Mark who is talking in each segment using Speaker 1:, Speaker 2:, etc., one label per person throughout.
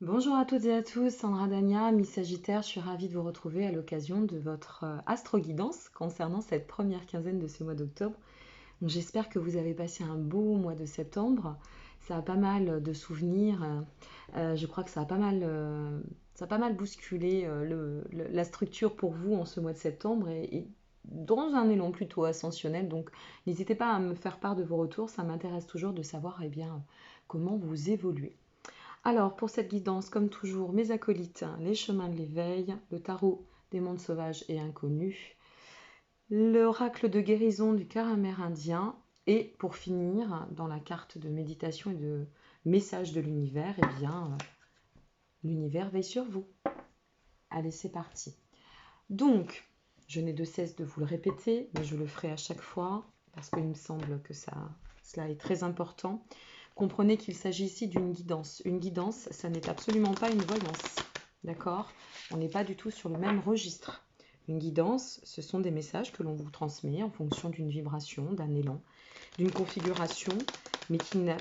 Speaker 1: Bonjour à toutes et à tous, Sandra Dania, mi-Sagittaire, je suis ravie de vous retrouver à l'occasion de votre astro-guidance concernant cette première quinzaine de ce mois d'octobre. Donc, j'espère que vous avez passé un beau mois de septembre. Ça a pas mal de souvenirs. Je crois que ça a pas mal bousculé la structure pour vous en ce mois de septembre et dans un élan plutôt ascensionnel. Donc, n'hésitez pas à me faire part de vos retours. Ça m'intéresse toujours de savoir comment vous évoluez. Alors, pour cette guidance, comme toujours, mes acolytes, les chemins de l'éveil, le tarot des mondes sauvages et inconnus, l'oracle de guérison du cœur amérindien, et pour finir, dans la carte de méditation et de message de l'univers, l'univers veille sur vous. Allez, c'est parti. Donc, je n'ai de cesse de vous le répéter, mais je le ferai à chaque fois, parce qu'il me semble que cela est très important. Comprenez qu'il s'agit ici d'une guidance. Une guidance, ça n'est absolument pas une voyance. D'accord? On n'est pas du tout sur le même registre. Une guidance, ce sont des messages que l'on vous transmet en fonction d'une vibration, d'un élan, d'une configuration, mais qui n'a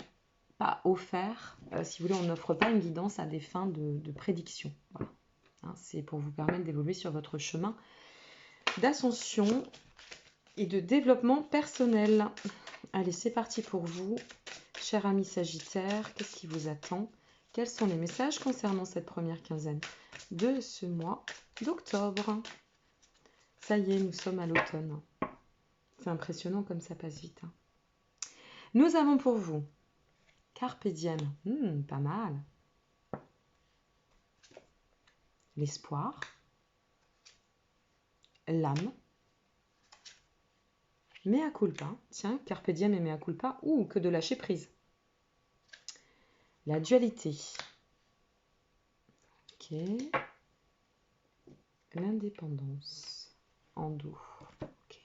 Speaker 1: pas offert, si vous voulez, on n'offre pas une guidance à des fins de prédiction. Voilà. Hein, c'est pour vous permettre d'évoluer sur votre chemin d'ascension et de développement personnel. Allez, c'est parti pour vous. Cher ami Sagittaire, qu'est-ce qui vous attend? Quels sont les messages concernant cette première quinzaine de ce mois d'octobre? Ça y est, nous sommes à l'automne. C'est impressionnant comme ça passe vite. Nous avons pour vous Carpe Diem, pas mal. L'espoir, l'âme, mea culpa, tiens, Carpe Diem et mea culpa, que de lâcher prise. La dualité. Ok. L'indépendance. En doux. Ok.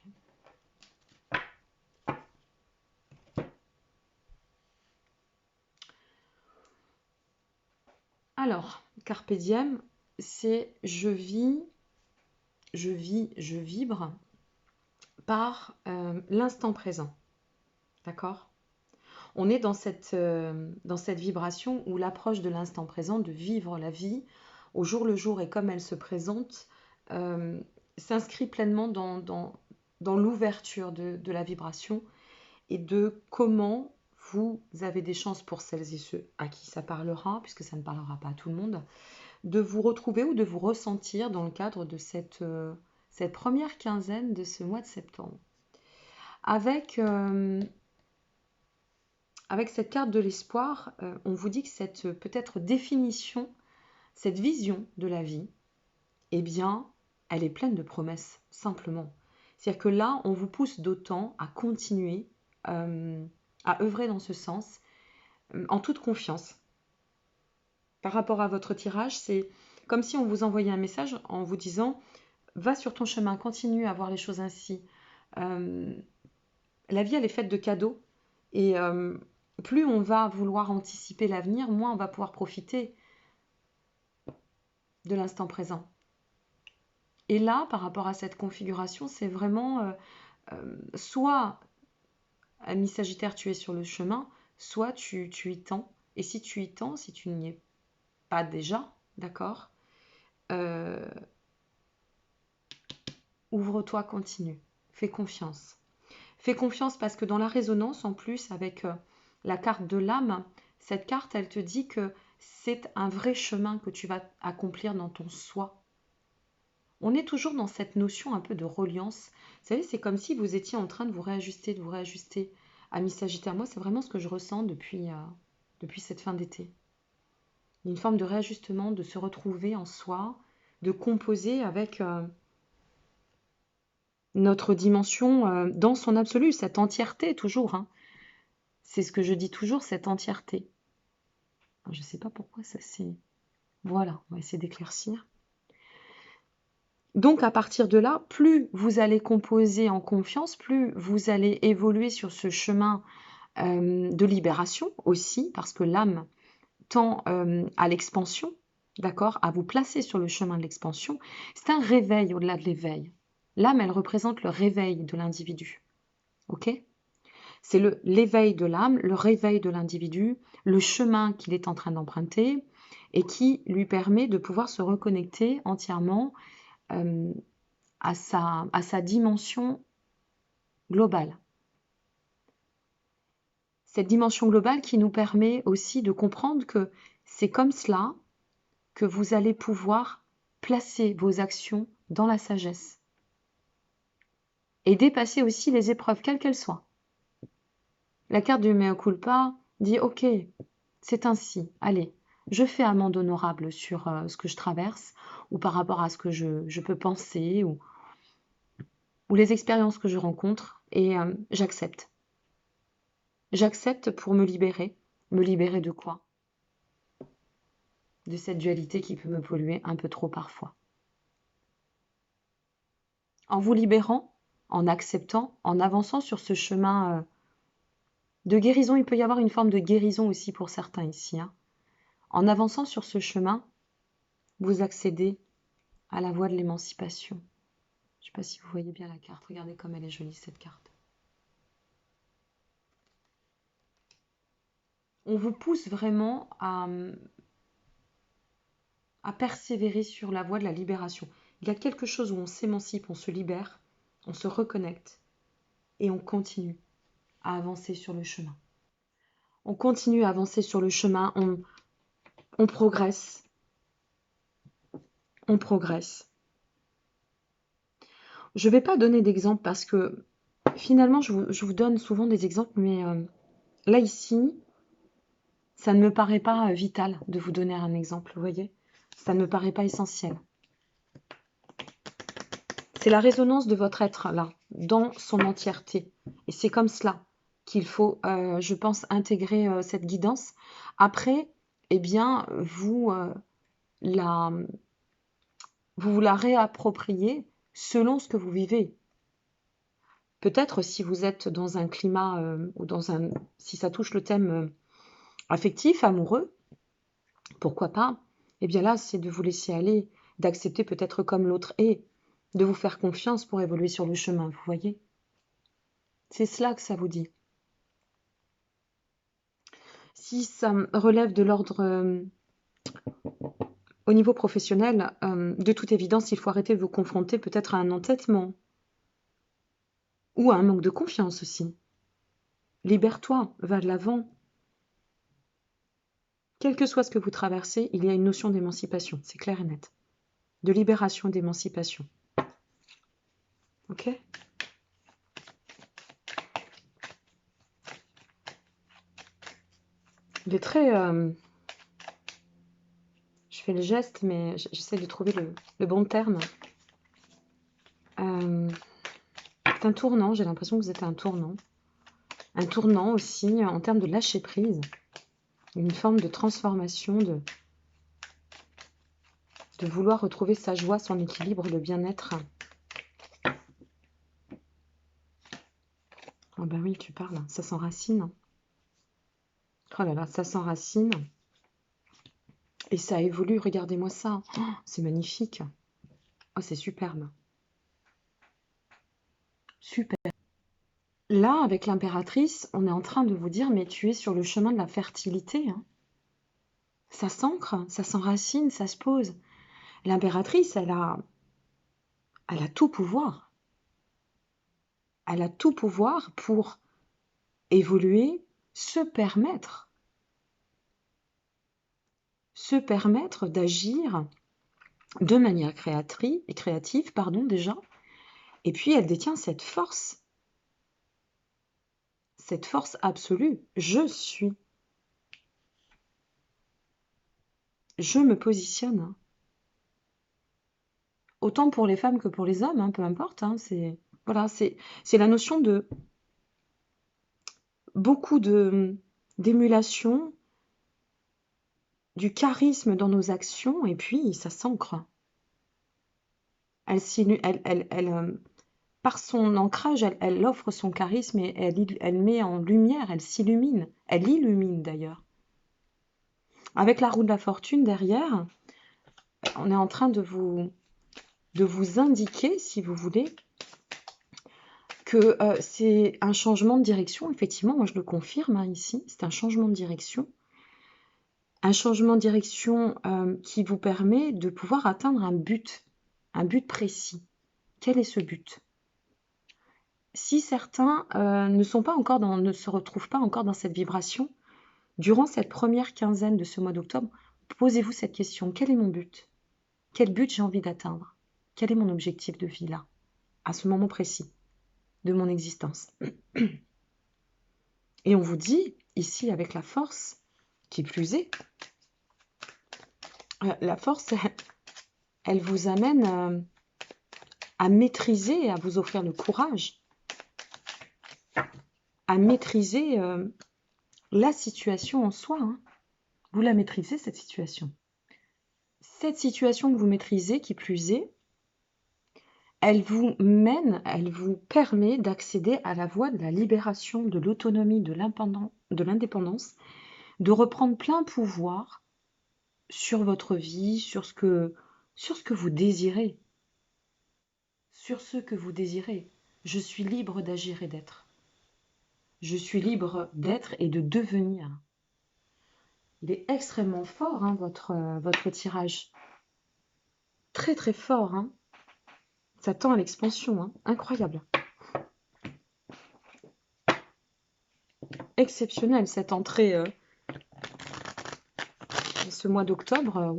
Speaker 1: Alors, Carpe Diem, c'est je vibre par l'instant présent. D'accord? On est dans cette vibration où l'approche de l'instant présent, de vivre la vie au jour le jour et comme elle se présente, s'inscrit pleinement dans l'ouverture de la vibration et de comment vous avez des chances pour celles et ceux à qui ça parlera, puisque ça ne parlera pas à tout le monde, de vous retrouver ou de vous ressentir dans le cadre de cette première quinzaine de ce mois de septembre. Avec cette carte de l'espoir, on vous dit que cette peut-être définition, cette vision de la vie, eh bien, elle est pleine de promesses, simplement. C'est-à-dire que là, on vous pousse d'autant à continuer à œuvrer dans ce sens, en toute confiance. Par rapport à votre tirage, c'est comme si on vous envoyait un message en vous disant « Va sur ton chemin, continue à voir les choses ainsi. La vie, elle est faite de cadeaux. Et plus on va vouloir anticiper l'avenir, moins on va pouvoir profiter de l'instant présent. » Et là, par rapport à cette configuration, c'est vraiment soit, ami Sagittaire, tu es sur le chemin, soit tu y tends. Et si tu y tends, si tu n'y es pas déjà, d'accord, ouvre-toi, continue, fais confiance. Fais confiance parce que dans la résonance, en plus, avec la carte de l'âme, cette carte, elle te dit que c'est un vrai chemin que tu vas accomplir dans ton soi. On est toujours dans cette notion un peu de reliance. Vous savez, c'est comme si vous étiez en train de vous réajuster. Ami Sagittaire, moi, c'est vraiment ce que je ressens depuis cette fin d'été. Une forme de réajustement, de se retrouver en soi, de composer avec notre dimension dans son absolu, cette entièreté toujours. Hein. C'est ce que je dis toujours, cette entièreté. Alors, je ne sais pas pourquoi ça c'est... Voilà, on va essayer d'éclaircir. Donc à partir de là, plus vous allez composer en confiance, plus vous allez évoluer sur ce chemin de libération aussi, parce que l'âme tend à l'expansion, d'accord, à vous placer sur le chemin de l'expansion. C'est un réveil au-delà de l'éveil. L'âme, elle représente le réveil de l'individu. Ok ? C'est l'éveil de l'âme, le réveil de l'individu, le chemin qu'il est en train d'emprunter, et qui lui permet de pouvoir se reconnecter entièrement euh, à sa dimension globale. Cette dimension globale qui nous permet aussi de comprendre que c'est comme cela que vous allez pouvoir placer vos actions dans la sagesse et dépasser aussi les épreuves, quelles qu'elles soient. La carte du mea culpa dit « Ok, c'est ainsi, allez, je fais amende honorable sur ce que je traverse ou par rapport à ce que je peux penser ou les expériences que je rencontre et j'accepte. J'accepte pour me libérer. Me libérer de quoi? De cette dualité qui peut me polluer un peu trop parfois. En vous libérant, en acceptant, en avançant sur ce chemin de guérison, il peut y avoir une forme de guérison aussi pour certains ici. Hein. En avançant sur ce chemin, vous accédez à la voie de l'émancipation. Je ne sais pas si vous voyez bien la carte. Regardez comme elle est jolie cette carte. On vous pousse vraiment à persévérer sur la voie de la libération. Il y a quelque chose où on s'émancipe, on se libère, on se reconnecte et on continue à avancer sur le chemin. On continue à avancer sur le chemin, on progresse. On progresse. Je ne vais pas donner d'exemple parce que finalement, je vous donne souvent des exemples, mais là, ici, ça ne me paraît pas vital de vous donner un exemple, vous voyez? Ça ne me paraît pas essentiel. C'est la résonance de votre être, là, dans son entièreté. Et c'est comme cela qu'il faut, je pense, intégrer cette guidance. Après, eh bien, vous la réappropriez selon ce que vous vivez. Peut-être si vous êtes dans un climat ou si ça touche le thème affectif, amoureux, pourquoi pas? Eh bien là, c'est de vous laisser aller, d'accepter peut-être comme l'autre est, de vous faire confiance pour évoluer sur le chemin, vous voyez? C'est cela que ça vous dit. Si ça relève de l'ordre au niveau professionnel, de toute évidence, il faut arrêter de vous confronter peut-être à un entêtement ou à un manque de confiance aussi. Libère-toi, va de l'avant. Quel que soit ce que vous traversez, il y a une notion d'émancipation, c'est clair et net. De libération et d'émancipation. Ok? Il est très... je fais le geste, mais j'essaie de trouver le bon terme. C'est un tournant, j'ai l'impression que vous êtes à un tournant. Un tournant aussi en termes de lâcher prise. Une forme de transformation, de vouloir retrouver sa joie, son équilibre, le bien-être. Ah ben oui, tu parles, ça s'enracine. Oh là là, ça s'enracine. Et ça évolue, regardez-moi ça. Oh, c'est magnifique. Oh, c'est superbe. Super. Là, avec l'impératrice, on est en train de vous dire, mais tu es sur le chemin de la fertilité. Hein. Ça s'ancre, ça s'enracine, ça se pose. L'impératrice, elle a tout pouvoir. Elle a tout pouvoir pour évoluer, se permettre d'agir de manière créative, déjà. Et puis, elle détient cette force absolue. Je suis. Je me positionne. Autant pour les femmes que pour les hommes, hein, peu importe. Hein, c'est la notion de beaucoup d'émulation, du charisme dans nos actions, et puis ça s'ancre. Par son ancrage, elle offre son charisme et elle met en lumière, elle s'illumine. Elle illumine d'ailleurs. Avec la roue de la fortune derrière, on est en train de vous indiquer, si vous voulez, que c'est un changement de direction. Effectivement, moi je le confirme hein, ici, c'est un changement de direction. un changement de direction qui vous permet de pouvoir atteindre un but précis. Quel est ce but? Si certains ne se retrouvent pas encore dans cette vibration, durant cette première quinzaine de ce mois d'octobre, posez-vous cette question. Quel est mon but? Quel but j'ai envie d'atteindre? Quel est mon objectif de vie là, à ce moment précis de mon existence? Et on vous dit, ici avec la force, qui plus est, la force, elle vous amène à maîtriser et à vous offrir le courage, à maîtriser la situation en soi. Hein. Vous la maîtrisez, cette situation. Cette situation que vous maîtrisez, qui plus est, elle vous permet d'accéder à la voie de la libération, de l'autonomie, de l'indépendance, de reprendre plein pouvoir sur votre vie, sur ce que vous désirez. Sur ce que vous désirez. Je suis libre d'agir et d'être. Je suis libre d'être et de devenir. Il est extrêmement fort, hein, votre tirage. Très très fort. Hein. Ça tend à l'expansion. Hein. Incroyable. Exceptionnel cette entrée. Ce mois d'octobre,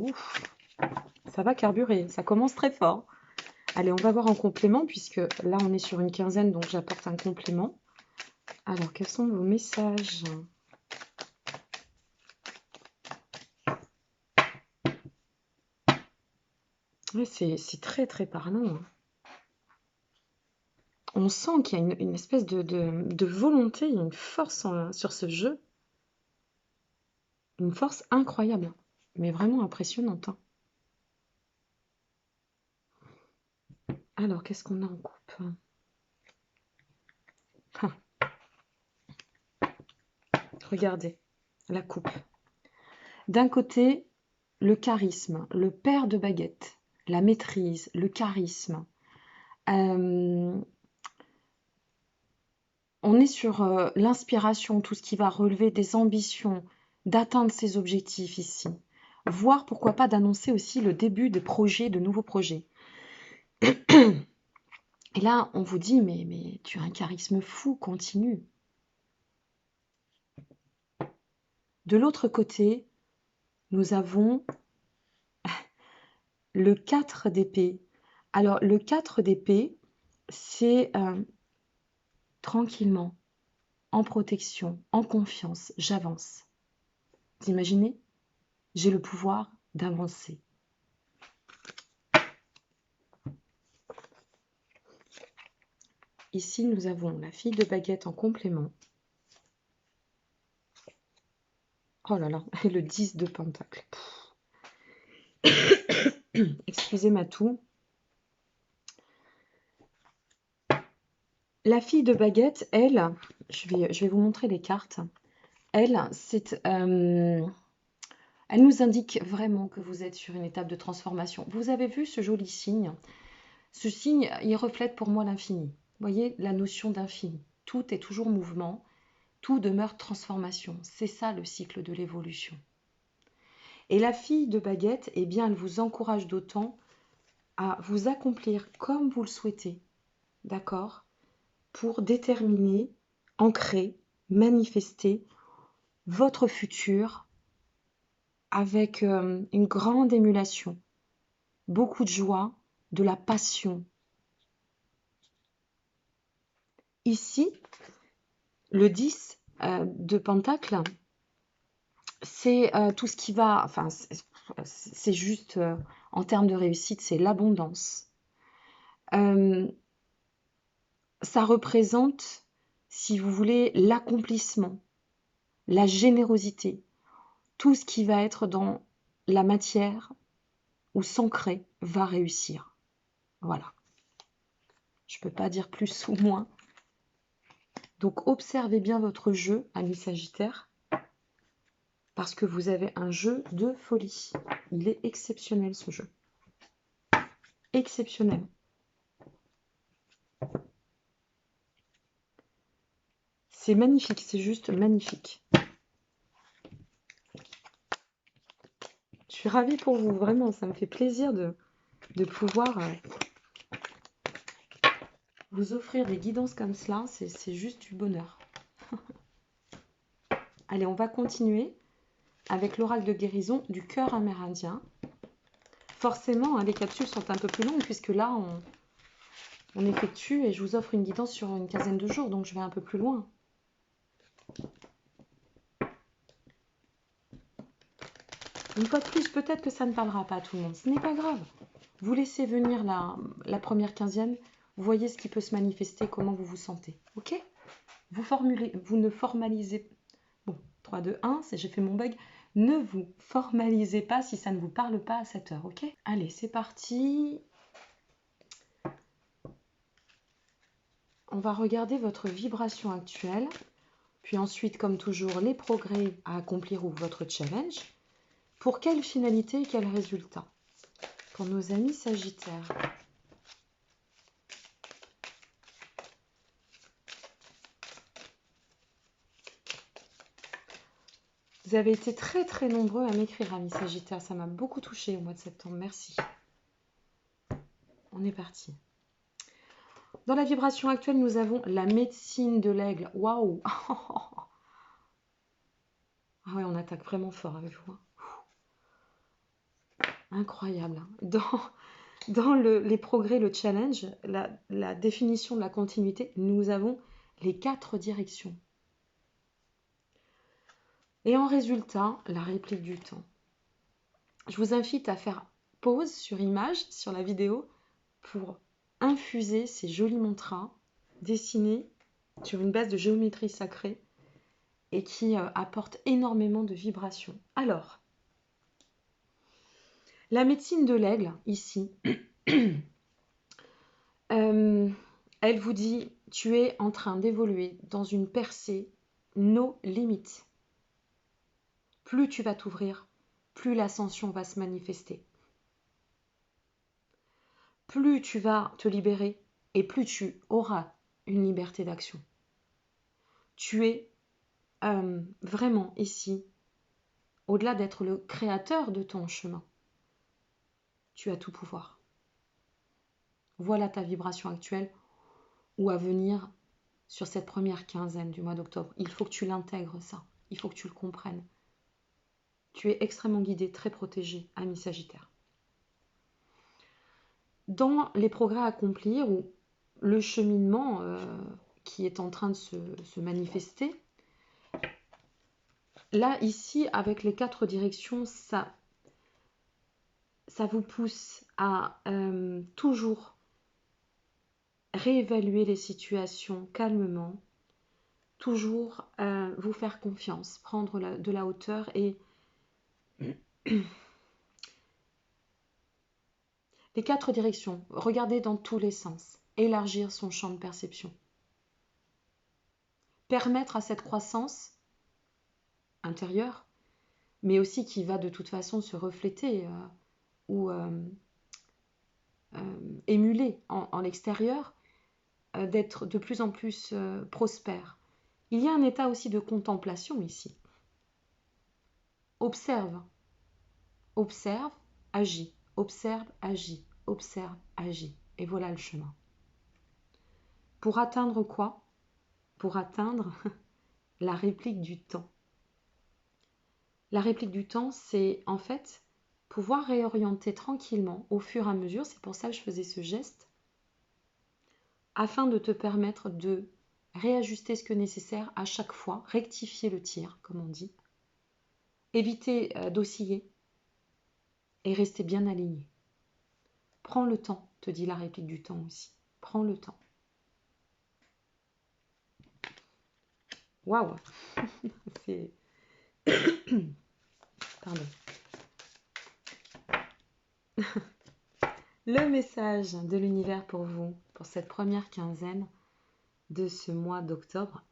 Speaker 1: ça va carburer. Ça commence très fort. Allez, on va voir en complément, puisque là on est sur une quinzaine, donc j'apporte un complément. Alors, quels sont vos messages ? Ouais, c'est très très parlant. Hein. On sent qu'il y a une espèce de volonté, il y a une force sur ce jeu. Une force incroyable, mais vraiment impressionnante. Hein. Alors, qu'est-ce qu'on a en coupe? Ah, regardez, la coupe. D'un côté, le charisme, le père de baguette, la maîtrise, le charisme. On est sur l'inspiration, tout ce qui va relever des ambitions, d'atteindre ses objectifs ici. Voire, pourquoi pas, d'annoncer aussi le début de projets, de nouveaux projets. Et là, on vous dit, mais tu as un charisme fou, continue. De l'autre côté, nous avons le 4 d'épée. Alors, le 4 d'épée, c'est tranquillement, en protection, en confiance, j'avance. Vous imaginez? J'ai le pouvoir d'avancer. Ici, nous avons la fille de baguette en complément. Oh là là, et le 10 de pentacle. Excusez ma toux. La fille de baguette, elle, je vais vous montrer les cartes. Elle, elle nous indique vraiment que vous êtes sur une étape de transformation. Vous avez vu ce joli signe? Ce signe, il reflète pour moi l'infini. Vous voyez la notion d'infini. Tout est toujours mouvement, tout demeure transformation. C'est ça le cycle de l'évolution. Et la fille de baguette, eh bien, elle vous encourage d'autant à vous accomplir comme vous le souhaitez, d'accord? Pour déterminer, ancrer, manifester votre futur avec une grande émulation, beaucoup de joie, de la passion. Ici, le 10 de pentacle, c'est tout ce qui va, enfin, c'est juste en termes de réussite, c'est l'abondance. Ça représente, si vous voulez, l'accomplissement, la générosité, tout ce qui va être dans la matière ou s'ancrer va réussir. Voilà. Je ne peux pas dire plus ou moins. Donc observez bien votre jeu, amis Sagittaire, parce que vous avez un jeu de folie. Il est exceptionnel ce jeu. Exceptionnel. C'est magnifique, c'est juste magnifique. Je suis ravie pour vous, vraiment, ça me fait plaisir de pouvoir vous offrir des guidances comme cela, c'est juste du bonheur. Allez, on va continuer avec l'oracle de guérison du cœur amérindien. Forcément, les capsules sont un peu plus longues puisque là, on effectue et je vous offre une guidance sur une quinzaine de jours, donc je vais un peu plus loin. Une fois de plus, peut-être que ça ne parlera pas à tout le monde, ce n'est pas grave. Vous laissez venir la première quinzaine, vous voyez ce qui peut se manifester, comment vous vous sentez, ok? Vous ne formalisez... Bon, 3, 2, 1, j'ai fait mon bug. Ne vous formalisez pas si ça ne vous parle pas à cette heure, ok? Allez, c'est parti. On va regarder votre vibration actuelle, puis ensuite, comme toujours, les progrès à accomplir ou votre challenge. Pour quelle finalité et quel résultat? Pour nos amis Sagittaires. Vous avez été très très nombreux à m'écrire, amis Sagittaires. Ça m'a beaucoup touché au mois de septembre. Merci. On est parti. Dans la vibration actuelle, nous avons la médecine de l'aigle. Waouh! Ah ouais, on attaque vraiment fort avec vous. Incroyable. Dans les progrès, le challenge, la définition de la continuité, nous avons les 4 directions. Et en résultat, la réplique du temps. Je vous invite à faire pause sur image, sur la vidéo, pour infuser ces jolis mantras dessinés sur une base de géométrie sacrée et qui apportent énormément de vibrations. Alors, la médecine de l'aigle, ici, elle vous dit, tu es en train d'évoluer dans une percée, nos limites. Plus tu vas t'ouvrir, plus l'ascension va se manifester. Plus tu vas te libérer et plus tu auras une liberté d'action. Tu es vraiment ici, au-delà d'être le créateur de ton chemin, tu as tout pouvoir. Voilà ta vibration actuelle ou à venir sur cette première quinzaine du mois d'octobre. Il faut que tu l'intègres ça, il faut que tu le comprennes. Tu es extrêmement guidé, très protégé, ami Sagittaire. Dans les progrès à accomplir ou le cheminement qui est en train de se manifester, là, ici, avec les 4 directions, ça vous pousse à toujours réévaluer les situations calmement, toujours vous faire confiance, prendre de la hauteur et les 4 directions, regarder dans tous les sens, élargir son champ de perception. Permettre à cette croissance intérieure, mais aussi qui va de toute façon se refléter ou émuler en l'extérieur, d'être de plus en plus prospère. Il y a un état aussi de contemplation ici. Observe, observe, agis, observe, agis, observe, agis. Et voilà le chemin. Pour atteindre quoi? Pour atteindre la réplique du temps. La réplique du temps, c'est en fait pouvoir réorienter tranquillement au fur et à mesure, c'est pour ça que je faisais ce geste, afin de te permettre de réajuster ce que nécessaire à chaque fois, rectifier le tir, comme on dit, éviter d'osciller et rester bien aligné. Prends le temps, te dit la réplique du temps aussi. Prends le temps. Waouh. C'est... Pardon. Le message de l'univers pour vous, pour cette première quinzaine de ce mois d'octobre.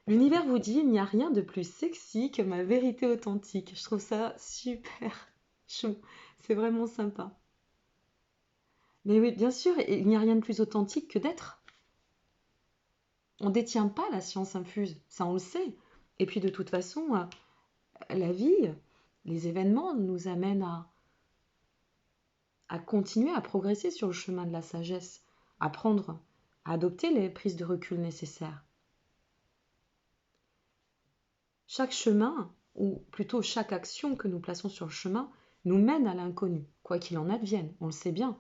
Speaker 1: L'univers vous dit, il n'y a rien de plus sexy que ma vérité authentique. Je trouve ça super chou. C'est vraiment sympa. Mais oui, bien sûr, il n'y a rien de plus authentique que d'être. On ne détient pas la science infuse, ça on le sait. Et puis de toute façon, la vie, les événements nous amènent à continuer à progresser sur le chemin de la sagesse, à prendre, à adopter les prises de recul nécessaires. Chaque chemin, ou plutôt chaque action que nous plaçons sur le chemin, nous mène à l'inconnu, quoi qu'il en advienne, on le sait bien,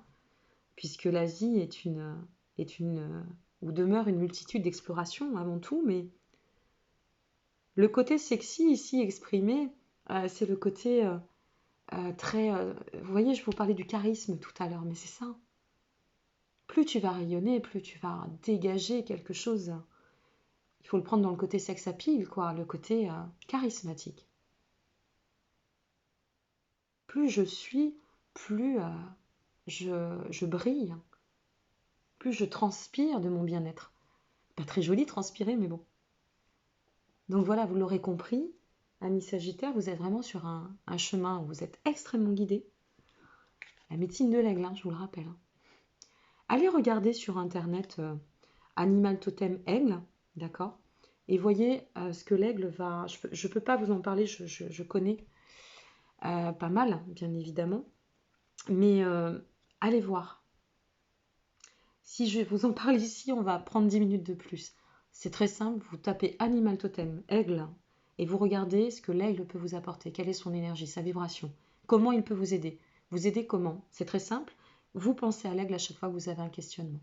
Speaker 1: puisque la vie est ou demeure une multitude d'explorations avant tout, mais le côté sexy ici exprimé, c'est le côté très... vous voyez, je vous parlais du charisme tout à l'heure, mais c'est ça. Plus tu vas rayonner, plus tu vas dégager quelque chose. Il faut le prendre dans le côté sex appeal, quoi, le côté charismatique. Plus je suis, plus je brille, plus je transpire de mon bien-être. Pas très joli transpirer, mais bon. Donc voilà, vous l'aurez compris, amis Sagittaire, vous êtes vraiment sur un chemin où vous êtes extrêmement guidé. La médecine de l'aigle, je vous le rappelle. Allez regarder sur internet Animal Totem Aigle, d'accord? Et voyez ce que l'aigle va... Je ne peux pas vous en parler, je connais pas mal, bien évidemment. Mais allez voir. Si je vous en parle ici, on va prendre 10 minutes de plus. C'est très simple, vous tapez Animal Totem Aigle et vous regardez ce que l'aigle peut vous apporter. Quelle est son énergie, sa vibration? Comment il peut vous aider? Vous aider comment? C'est très simple. Vous pensez à l'aigle à chaque fois que vous avez un questionnement.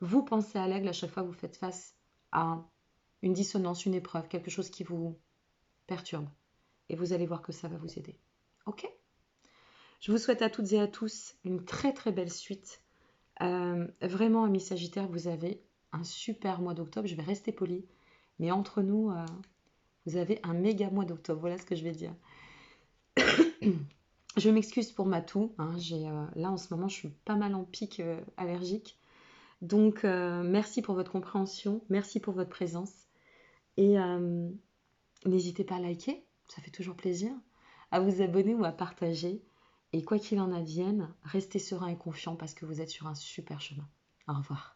Speaker 1: Vous pensez à l'aigle à chaque fois que vous faites face à une dissonance, une épreuve, quelque chose qui vous perturbe. Et vous allez voir que ça va vous aider. Ok? Je vous souhaite à toutes et à tous une très très belle suite. Vraiment, amis Sagittaires, vous avez un super mois d'octobre. Je vais rester polie. Mais entre nous, vous avez un méga mois d'octobre. Voilà ce que je vais dire. Je m'excuse pour ma toux. Là, en ce moment, je suis pas mal en pic allergique. Donc, merci pour votre compréhension. Merci pour votre présence. Et n'hésitez pas à liker. Ça fait toujours plaisir. À vous abonner ou à partager. Et quoi qu'il en advienne, restez serein et confiant parce que vous êtes sur un super chemin. Au revoir.